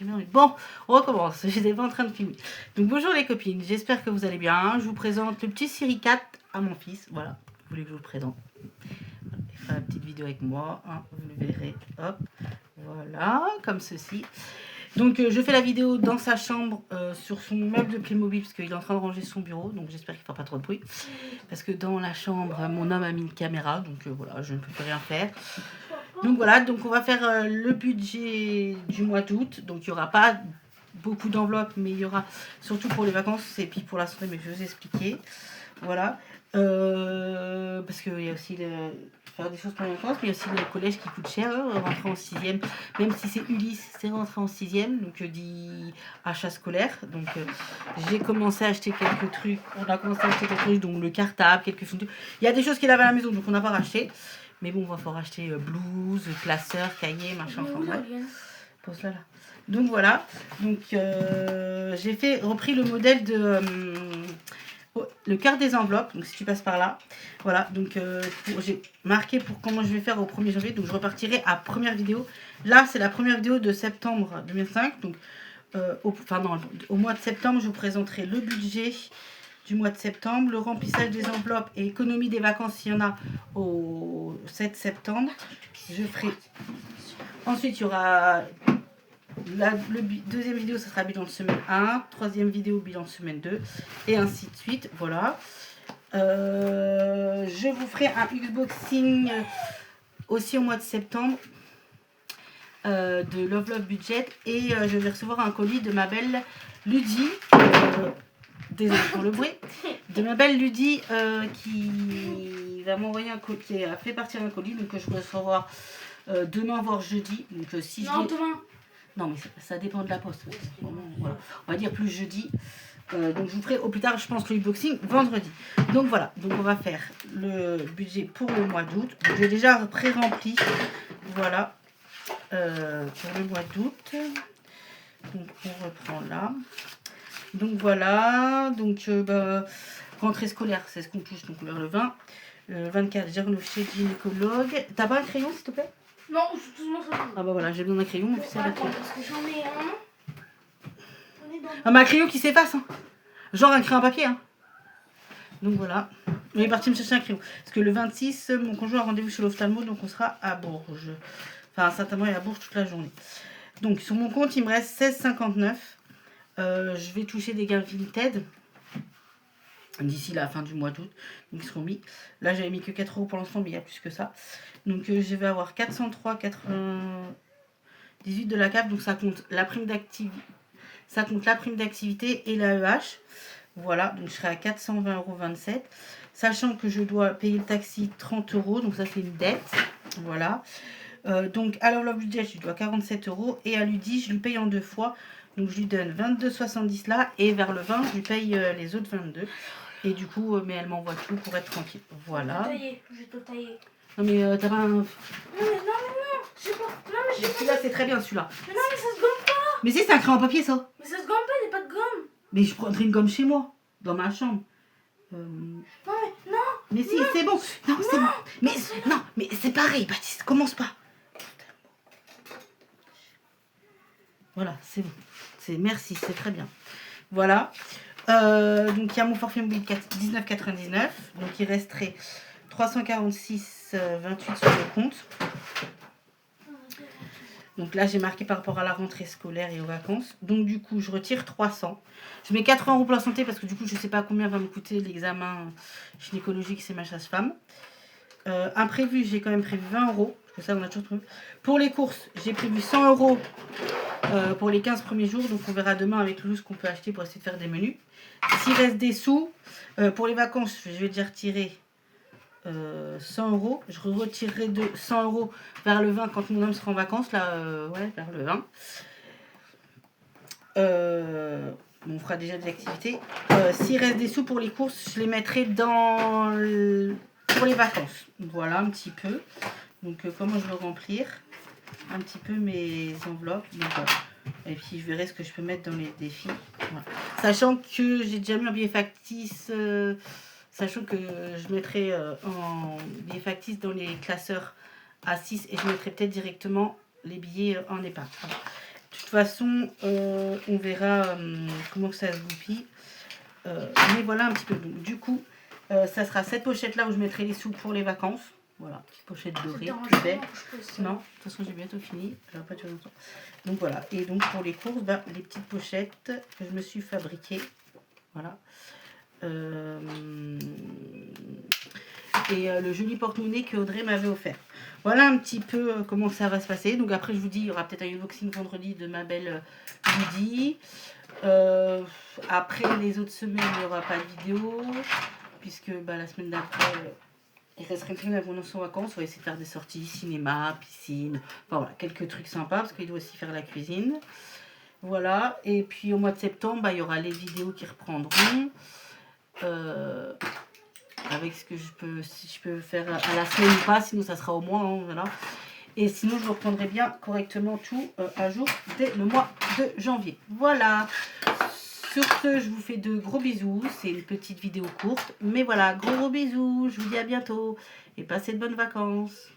Bon, on recommence, j'étais pas en train de filmer. Donc bonjour les copines, j'espère que vous allez bien. Je vous présente le petit Siricat à mon fils, voilà, vous voulez que je vous le présente. Il fera la petite vidéo avec moi, hein, vous le verrez, hop, voilà, comme ceci. Donc je fais la vidéo dans sa chambre, sur son meuble de Playmobil, parce qu'il est en train de ranger son bureau, donc j'espère qu'il ne fera pas trop de bruit. Parce que dans la chambre, mon homme a mis une caméra, donc voilà, je ne peux plus rien faire. Donc voilà, donc on va faire le budget du mois d'août. Donc il n'y aura pas beaucoup d'enveloppes, mais il y aura surtout pour les vacances et puis pour la santé, mais je vais vous expliquer. Voilà. Parce qu'il y a aussi faire des choses pour les vacances, mais il y a aussi le collège qui coûte cher, hein, rentrer en 6e. Même si c'est Ulysse, c'est rentrer en 6e, donc dit achat scolaire. Donc j'ai commencé à acheter quelques trucs. On a commencé à acheter quelques trucs, donc le cartable, quelques foutures. Il y a des choses qu'il avait à la maison, donc on n'a pas racheté. Mais bon, il va falloir acheter blouse, classeur, cahier, machin. Enfin, bref. Pose-la là. Donc voilà. Donc j'ai repris le modèle de le quart des enveloppes. Donc si tu passes par là, voilà. Donc j'ai marqué pour comment je vais faire au 1er janvier. Donc je repartirai à première vidéo. Là, c'est la première vidéo de septembre 2005. Donc au mois de septembre, je vous présenterai le budget du mois de septembre, le remplissage des enveloppes et économie des vacances s'il y en a au 7 septembre. Je ferai. Ensuite, il y aura deuxième vidéo, ça sera bilan de semaine 1, troisième vidéo bilan de semaine 2, et ainsi de suite. Voilà. Je vous ferai un Xboxing aussi au mois de septembre de Love Budget, et je vais recevoir un colis de ma belle Ludie. Désolée pour le bruit. De ma belle Ludie qui va m'envoyer un colis, qui a fait partir un colis, donc je vais recevoir demain voire jeudi. Donc si non, demain. Non, mais ça dépend de la poste. Voilà. On va dire plus jeudi. Donc je vous ferai au plus tard, je pense, le unboxing vendredi. Donc voilà, donc on va faire le budget pour le mois d'août. J'ai déjà pré-rempli. Voilà. Pour le mois d'août. Donc on reprend là. Donc voilà. Donc rentrée scolaire, c'est ce qu'on touche donc vers le 20. Le 24, j'ai chez le gynécologue. T'as pas un crayon, s'il te plaît? Non, tout le monde s'en fout. Ah bah voilà, j'ai besoin d'un crayon. Attends, parce que j'en ai un. Ah, mais un crayon qui s'efface, hein. Genre un crayon à papier, hein. Donc voilà. On est parti me chercher un crayon. Parce que le 26, mon conjoint a rendez-vous chez l'ophtalmo, donc on sera à Bourges. Enfin, certainement, il est à Bourges toute la journée. Donc sur mon compte, il me reste 16,59. Je vais toucher des gains Vinted d'ici la fin du mois d'août. Donc ils seront mis. Là, j'avais mis que 4 € pour l'instant, mais il y a plus que ça. Donc je vais avoir 403,98 de la CAF. Donc ça compte la prime d'activité. Ça compte la prime d'activité et l'AEH. Voilà, donc je serai à 420,27 €. Sachant que je dois payer le taxi 30 €. Donc ça fait une dette. Voilà. Donc à Love Budget, je lui dois 47 €. Et à Ludie, je lui paye en 2 fois. Donc je lui donne 22,70 € là. Et vers le 20, je lui paye les autres 22. Et du coup, mais elle m'envoie tout pour être tranquille. Voilà. Je vais te tailler. Non mais t'as pas un... Non, j'ai pas. Non, mais j'ai pas. Celui-là, c'est très bien celui-là. Mais non, mais ça se gomme pas. Mais si, c'est un crayon en papier ça. Mais ça se gomme pas, il n'y a pas de gomme. Mais je prendrai une gomme chez moi, dans ma chambre. Non, mais non. Mais si, c'est bon. Non, c'est bon. Mais non, mais c'est pareil, Baptiste. Commence pas. Voilà, c'est bon. Merci, c'est très bien. Voilà. Donc il y a mon forfait mobile 19,99. Donc il resterait 346,28 sur le compte. Donc là, j'ai marqué par rapport à la rentrée scolaire et aux vacances. Donc du coup, je retire 300. Je mets 80 € pour la santé parce que du coup, je ne sais pas combien va me coûter l'examen gynécologique, c'est ma sage-femme. Imprévu, j'ai quand même prévu 20 €. Parce que ça, on a toujours prévu. Pour les courses, j'ai prévu 100 € pour les 15 premiers jours. Donc on verra demain avec Loulou ce qu'on peut acheter pour essayer de faire des menus. S'il reste des sous, pour les vacances, je vais déjà retirer 100 €. Je retirerai de 100 € vers le 20 quand mon homme sera en vacances. Là, ouais, vers le 20. On fera déjà des activités. S'il reste des sous pour les courses, je les mettrai pour les vacances. Voilà un petit peu. Donc comment je vais remplir un petit peu mes enveloppes. Donc, et puis je verrai ce que je peux mettre dans les défis. Voilà. Sachant que j'ai déjà mis un billet factice. Sachant que je mettrai en billet factice dans les classeurs A6 et je mettrai peut-être directement les billets en épargne. Voilà. toute façon, on verra comment ça se goupille. Mais voilà un petit peu. Donc, du coup, ça sera cette pochette-là où je mettrai les sous pour les vacances. Voilà, petite pochette dorée, plus belle. Non, de toute façon, j'ai bientôt fini. J'aurai pas tué longtemps. Donc voilà. Et donc pour les courses, ben, les petites pochettes que je me suis fabriquées. Voilà. Et le joli porte-monnaie que Audrey m'avait offert. Voilà un petit peu comment ça va se passer. Donc après, je vous dis, il y aura peut-être un unboxing vendredi de ma belle Lydie. Après, les autres semaines, il n'y aura pas de vidéo. Puisque bah, la semaine d'après, il resterait une semaine avant nos vacances. On va essayer de faire des sorties, cinéma, piscine. Enfin voilà, quelques trucs sympas parce qu'il doit aussi faire la cuisine. Voilà. Et puis au mois de septembre, bah, il y aura les vidéos qui reprendront. Avec ce que je peux, si je peux faire à la semaine ou pas, sinon ça sera au mois, hein, voilà. Et sinon je reprendrai bien correctement tout à jour dès le mois de janvier. Voilà. Sur ce, je vous fais de gros bisous. C'est une petite vidéo courte, mais voilà, gros bisous. Je vous dis à bientôt et passez de bonnes vacances.